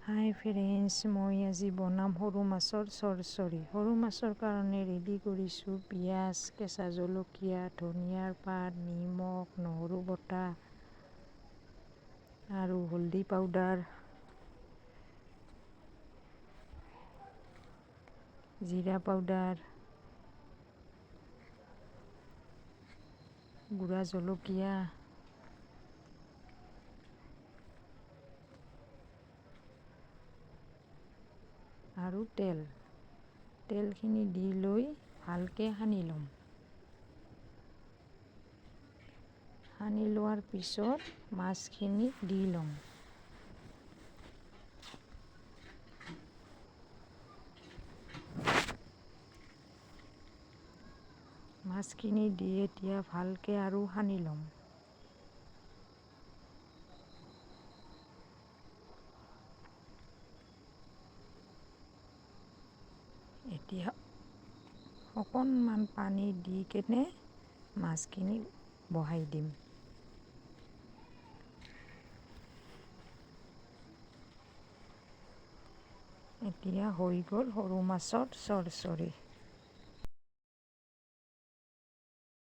হাই friends, মই আজি বনাম সৰু মাছৰ চৰচৰি। সৰু মাছৰ কাৰণে ৰেডি কৰিছোঁ পিঁয়াজ, কেঁচা জলকীয়া, ধনিয়াৰ পাত, নিমখ, নহৰু বটা আৰু হালধি পাউডাৰ, জিৰা পাউডাৰ, গুড়া জলকীয়া, আৰু তেলখিনি দি লৈ ভালকৈ সানি ল'ম। সানি লোৱাৰ পিছত মাছখিনি দি ল'ম। মাছখিনি দি এতিয়া ভালকৈ আৰু সানি ল'ম। এতিয়া অকণমান পানী দি কেনে মাছখিনি বহাই দিম। এতিয়া হৈ গ'ল সৰু মাছৰ চৰচৰি।